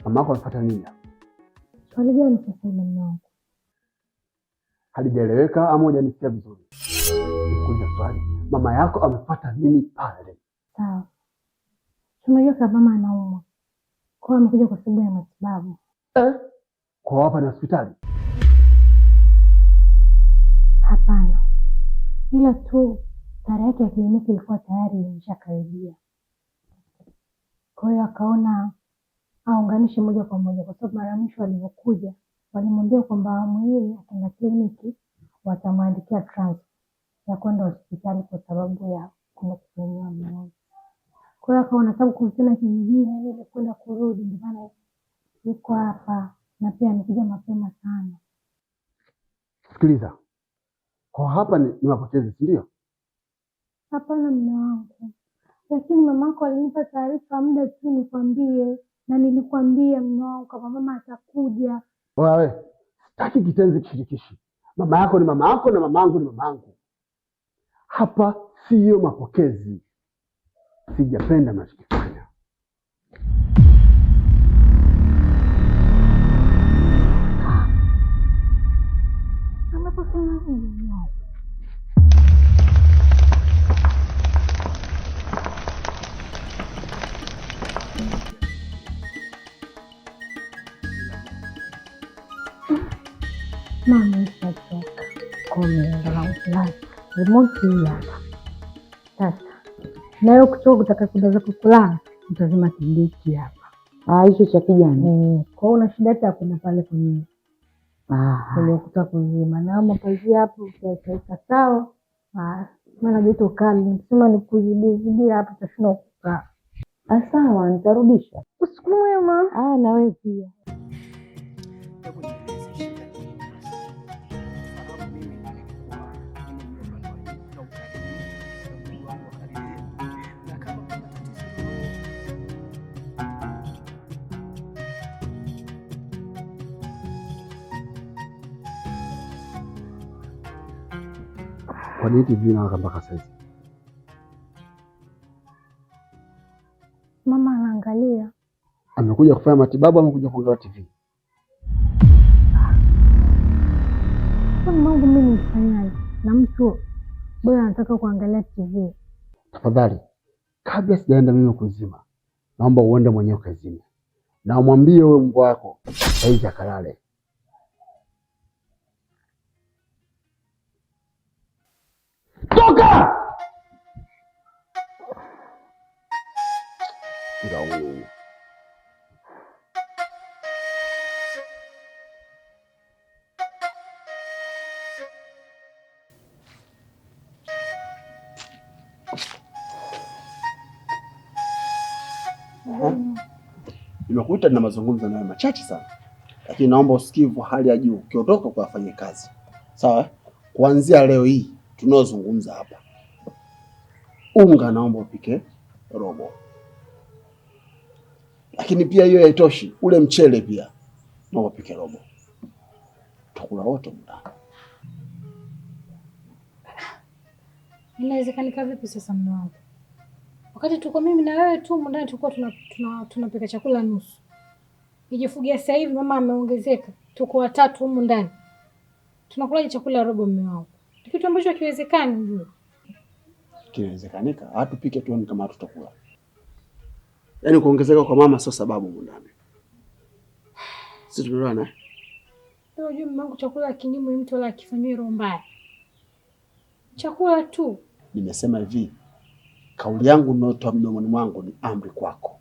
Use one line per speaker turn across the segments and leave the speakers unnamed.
Mamako anafuata nini?
Swali gani sasa mume wangu?
Halijaeleweka ama hujanisikia vizuri? Nikuuliza swali. Mama yako amefuata nini pale?
Sawa. Tunajua kama mama anaumwa. Kwa hiyo amekuja kwa sababu ya matibabu.
Kwa hapa ni hospitali?
Hapana. Ila tu tarehe yake ya kliniki ilikuwa tayari imeshakaribia. Kwa hiyo akaona aunganishe moja kwa moja, kwa sababu mara mwisho alivyokuja walimwambia kwamba awamu hii akienda kliniki watamwandikia transfer ya kwenda hospitali kwa sababu ya kwenda kufanyiwa mauzo. Kwa hiyo akaona sababu kumtana kijijini ile kwenda kurudi, ndio maana yuko hapa na pia amekuja mapema sana.
Sikiliza. Kwa hapa ni mapokezi, si ndio?
Hapana mume wangu. Lakini mamako alinipa taarifa muda tu nikwambie, na nilikwambia mume wangu kama mama atakuja.
Wewe, sitaki kitenzi kishirikishi. Mama yako ni mama yako na mama yangu ni mama yangu. Hapa siyo mapokezi. Sijapenda mnachokifanya.
Anapofanya nini? Mama ishachoka. Komeenda remote hii hapa. Sasa nayo kutoka kutaka kudaza kulala utazima kidiki hapa.
Hicho cha kijani.
Kwa una shida hata kuna pale kwenye kwenye kuta kuzima. Na mapazia hapo utaika sawa. Maana joto kali nisema nikuzidi hapa tashinda kukaa.
Sawa, nitarudisha.
Usiku mwema.
Na wewe pia.
Kwa nini TV inawaka mpaka sasa?
Mama anaangalia.
Amekuja kufanya matibabu ama amekuja kuangalia TV?
Mambo mimi nifanyaje? Na mtu bora anataka kuangalia TV.
Tafadhali, kabla sijaenda mimi kuzima, naomba uende mwenyewe kazini. Na umwambie wewe mbwa wako saizi akalale. Toka! Ndio. Nimekuita na mazungumzo nawe machache sana. Lakini naomba usikivu hali ya juu ukiondoka kufanya kazi. Sawa? Kuanzia leo hii tunaozungumza hapa. Unga naomba upike robo. Lakini pia hiyo haitoshi. Ule mchele pia naomba upike robo. Tukula wote ndani.
Inawezekanika vipi sasa mume wangu? Wakati tuko mimi na wewe tu ndani tulikuwa tunapika chakula nusu. Nijifugia sasa hivi mama ameongezeka. Tuko watatu humu ndani. Tunakulaje chakula robo mume wangu? Ni kitu ambacho hakiwezekani ndio.
Kinawezekanika, hatupike tuone kama tutakula. Yaani kuongezeka kwa mama sio sababu ndani. Sisi tunaona.
Unajua mume wangu chakula kinyimwe mtu wala akifanyia roho mbaya. Chakula tu.
Nimesema hivi. Kauli yangu ninayotoa mdomoni mwangu ni amri kwako.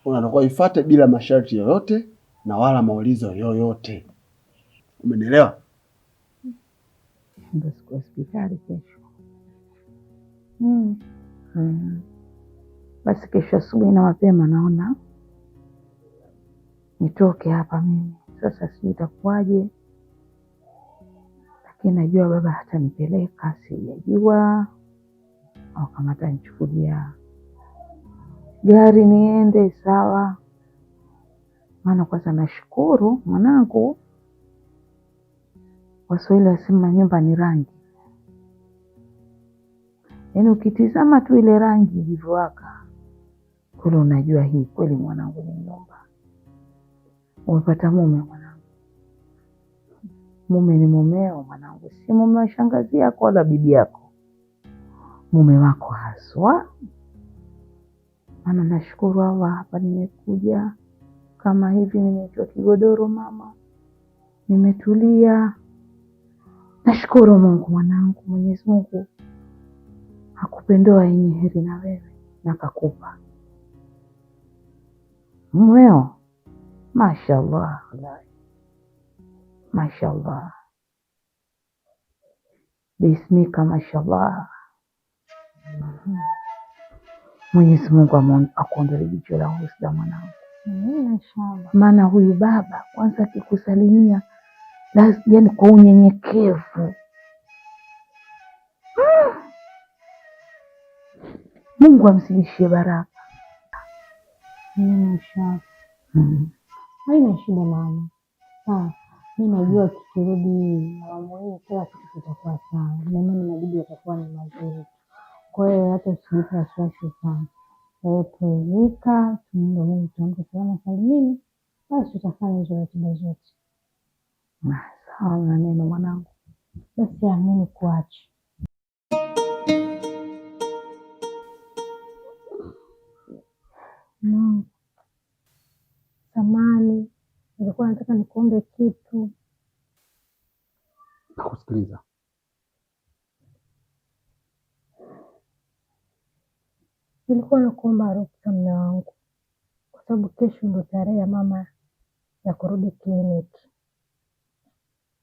Unatakiwa ifuate bila masharti yoyote na wala maulizo yoyote. Umenielewa?
Ndio siku hospitali kesho. Basi kesho asubuhi na mapema naona nitoke hapa mimi. Sasa sijui itakuwaje. Lakini najua baba hatanipeleka, sijajua. au kama atanichukulia gari niende sawa. Maana kwanza nashukuru mwanangu, Waswahili wasema nyumba ni rangi. Yaani ukitizama tu ile rangi ilivyowaka kule, unajua hii kweli mwanangu ni nyumba. Umepata mume mwanangu, mume ni mumeo mwanangu, si mume wa shangazi yako wala bibi yako, mume wako haswa. Maana nashukuru Allah, hapa nimekuja kama hivi, nimeitwa kigodoro mama, nimetulia. Nashukuru Mungu mwanangu, Mwenyezi Mungu hakupendoa yenye heri na wewe na kakupa mumeo. Mashaallah, mashaallah, bismika, mashaallah. Mwenyezi Mungu akuondolee jicho la husda mwanangu. Inshallah. Maana huyu baba kwanza akikusalimia yaani kwa unyenyekevu, Mungu amzidishie baraka.
Inshallah. Haina shida mama. Sawa. Mimi najua tukirudi awamu hii kila kitu kitakuwa sawa. Na mimi majibu yatakuwa ni mazuri. Kwa hiyo hata usijipe wasiwasi sana. Kwa hiyo tueleka, tunaomba Mungu tuamke salama salimini. Basi tutafanya hizo ratiba zote.
Sawa na neno mwanangu.
Basi amini kuache. Samani, nilikuwa nataka nikuombe kitu.
Nakusikiliza.
Nilikuwa nakuomba ruhusa mume wangu, kwa sababu kesho ndo tarehe ya mama ya kurudi kliniki,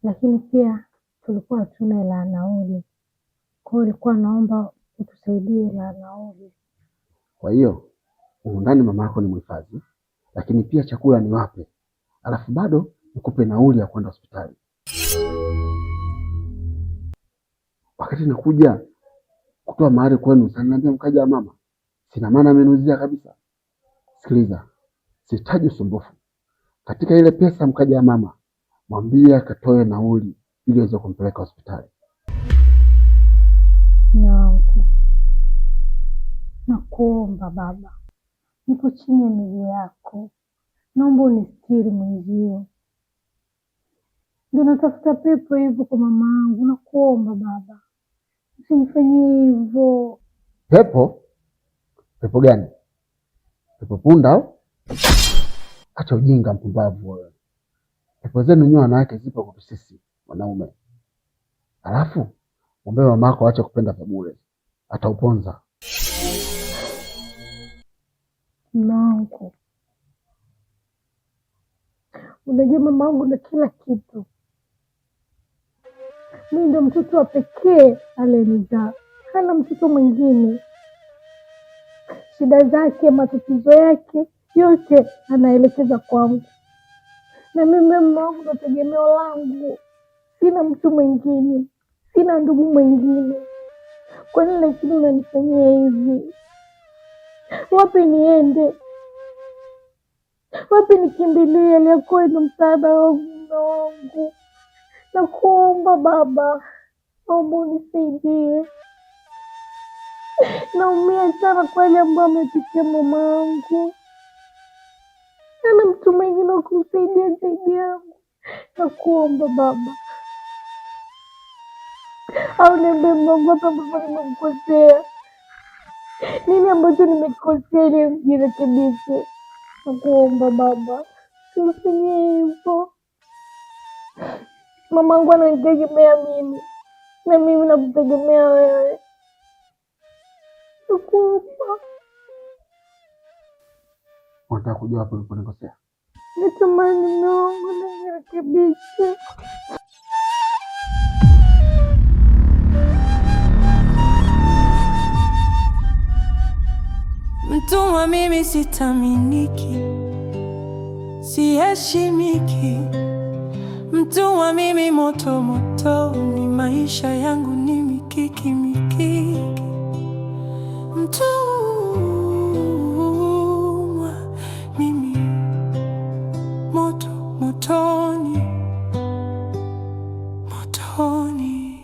lakini pia tulikuwa hatuna hela ya nauli. Kwa hiyo nilikuwa naomba utusaidie hela ya nauli.
Kwa hiyo ndani mama yako ni mhifadhi, lakini pia chakula ni wape, alafu bado nikupe nauli ya kwenda hospitali. Wakati nakuja kutoa mahari kwenu, sananiambia mkaja mama, sina maana amenuzia kabisa. Sikiliza, sihitaji usumbufu. Katika ile pesa mkaja mama, mwambie akatoe nauli ili aweze kumpeleka hospitali.
Nakuomba baba, nipo chini ya miguu yako, naomba unistiri mwenzio. Ndio natafuta pepo hivyo kwa mama yangu, nakuomba baba, usinifanyie hivyo.
Pepo? Pepo gani? Pepo punda au? Acha ujinga mpumbavu wewe. Pepo zenu nyinyi wanawake zipo kwa sisi wanaume. Alafu mwambie mamako aache kupenda vya bure, atauponza.
Mamangu, unajua mamangu na kila kitu. Mimi ndio mtoto wa pekee aliyenizaa, hana mtoto mwingine. Shida zake, matatizo yake yote anaelekeza kwangu, na mimi mamangu ndo tegemeo langu. Sina mtu mwingine, sina ndugu mwingine. Kwa nini lakini unanifanyia hivi? Wapi niende? Wapi nikimbilie? Aliyekuwa ndo msaada wangu. Nakuomba baba, naomba unisaidie. Naumia sana kwa yale ambayo amepitia mama yangu. Hana mtu mwingine wa kumsaidia zaidi yangu. Nakuomba baba, au niambie Mungu hapa ambapo nimekukosea. Nini ambacho nimekosea ili nijirekebishe? Nakuomba baba, usifanyie hivyo. Mamangu ananitegemea mimi, na mimi nakutegemea wewe. Nakuomba.
Unataka kujua hapo uliponikosea?
Natamani Mungu nijirekebishe.
Mtumwa mimi sitaminiki, siheshimiki. Mtumwa mimi moto moto, ni maisha yangu ni mikiki mikiki. mtumwa mimi, moto motoni, motoni.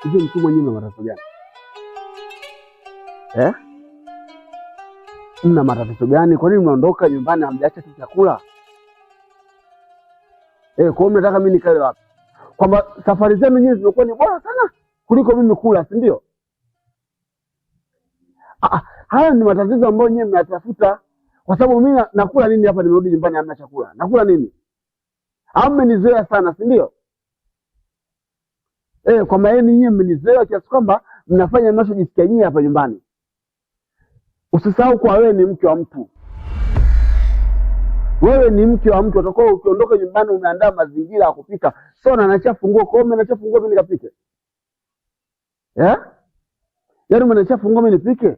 Hizo mtumwa nyinyi mna matatizo gani? Mna matatizo gani? Kwa nini mnaondoka nyumbani hamjaacha kitu chakula? Kwa hiyo mnataka mimi nikae wapi? Kwamba safari zenu nyinyi zimekuwa ni bora sana kuliko mimi kula, si ndio? Haya ni matatizo ambayo nyinyi mnatafuta, kwa sababu mimi nakula nini hapa nimerudi nyumbani hamna chakula? Nakula nini? Au mmenizoea sana, si ndio? Kwamba nyinyi mmenizoea kiasi kwamba mnafanya mnachojisikia nyinyi hapa nyumbani. Usisahau kwa wewe ni mke wa mtu. Wewe ni mke wa mtu, utakuwa ukiondoka nyumbani umeandaa mazingira ya kupika. Sio na nacha funguo kwa mimi, nacha funguo mimi nikapike. Yaani mnacha funguo mimi nipike?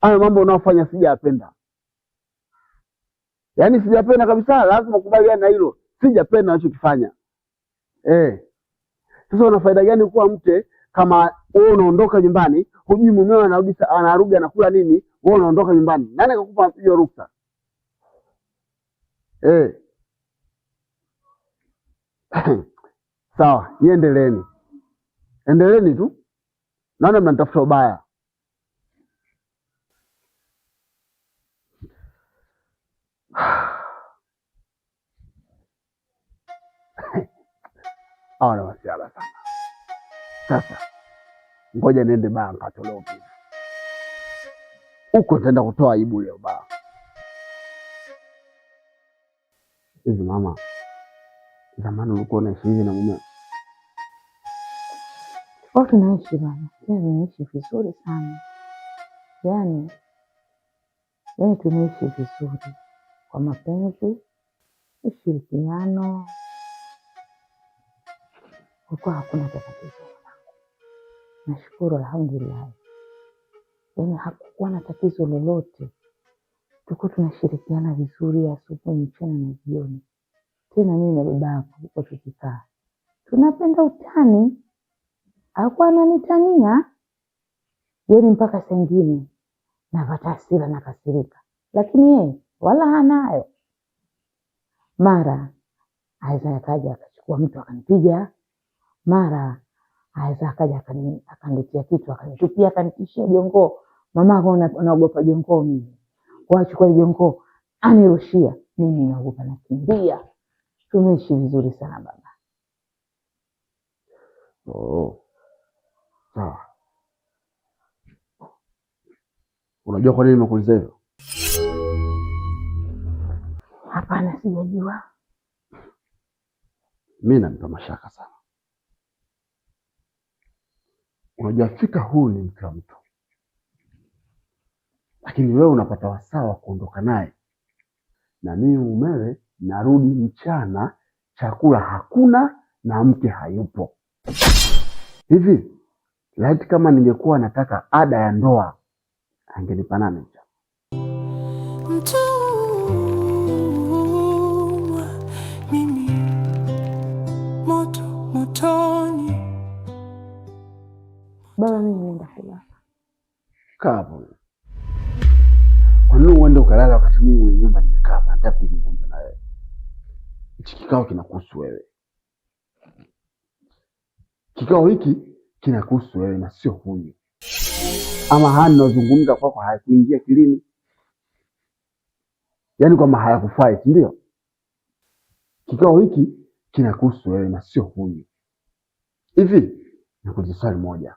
Hayo mambo unaofanya sijapenda. Yaani sijapenda kabisa, lazima kubaliana na hilo. Sijapenda unachokifanya. Sasa una faida gani kuwa mke kama wewe unaondoka nyumbani, hujui mumeo anarudi anakula nini, wewe unaondoka nyumbani? Nani akakupa hiyo ruksa? Sawa, niendeleeni. Endeleeni tu. Naona mnatafuta ubaya. Hawana wasiala sana. Sasa ngoja niende baa nikatolewe pesa. Huko nitaenda kutoa aibu leo baa. Hivi mama, zamani ulikuwa unaishi hivi na mume?
Tunaishi bana. Tunaishi vizuri sana. Yaani tunaishi vizuri kwa mapenzi, ushirikiano. Huko hakuna tatizo. Nashukuru, alhamdulillah. Yaani hakukuwa na tatizo lolote. Tulikuwa tunashirikiana vizuri asubuhi, mchana na jioni. Tena mimi na babako huko tukikaa, tunapenda utani. Hakuwa ananitania. Yaani mpaka saa nyingine napata hasira na kasirika. Lakini yeye wala hanayo. Mara aweza akaja akachukua mtu akanipiga. Mara aweza akaja akaniletea kitu akanitupia akanitishia jongo. Mama yako anaogopa jongo mimi. Wachukua jongo anirushia. Mimi naogopa nakimbia. Tumeishi vizuri sana baba.
Sawa. Unajua kwa nini nimekuuliza hivyo?
Hapana, sijajua.
Mimi nanipa mashaka sana. Unajua fika huu ni mke wa mtu. Lakini wewe unapata wasaa wa kuondoka naye. Na mimi mumewe narudi mchana, chakula hakuna na mke hayupo. Hivi, laiti kama ningekuwa nataka ada ya ndoa, angenipa nani mchana?
Mtumwa mimi, moto motoni.
Baba, mimi naenda kulala.
Kaa hapo. Kwa nini uende ukalala wakati mimi mwenye nyumba nimekaa hapa nataka kuzungumza na wewe? Hichi kikao kinakuhusu wewe. Kikao hiki kinakuhusu wewe na sio huyu. Ama haya ninazungumza kwako hayakuingia kilini? Yaani kwamba hayakufai, si ndio? Kikao hiki kinakuhusu wewe na sio huyu. Hivi, nakuuliza swali moja.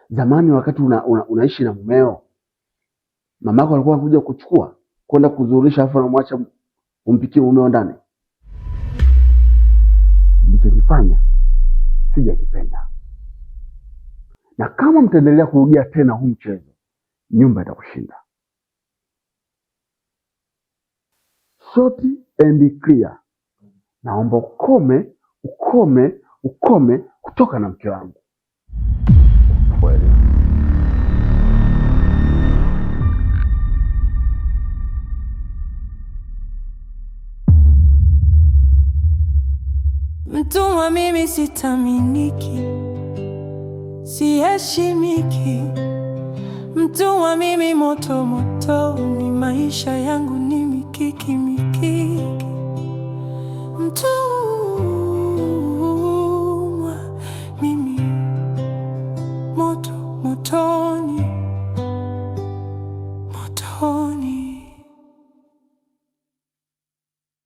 Zamani wakati unaishi na mumeo, mamako alikuwa anakuja kuchukua kwenda kuzurisha afa na mwacha umpikie mumeo ndani? Nilichokifanya sijakipenda. Na kama mtaendelea kurudia tena huu mchezo, nyumba itakushinda. short and clear. Naomba ukome kutoka na mke wangu.
Mtumwa mimi sitaminiki, siheshimiki. Mtumwa mimi moto moto, ni maisha yangu ni mikiki mikiki. Mtumwa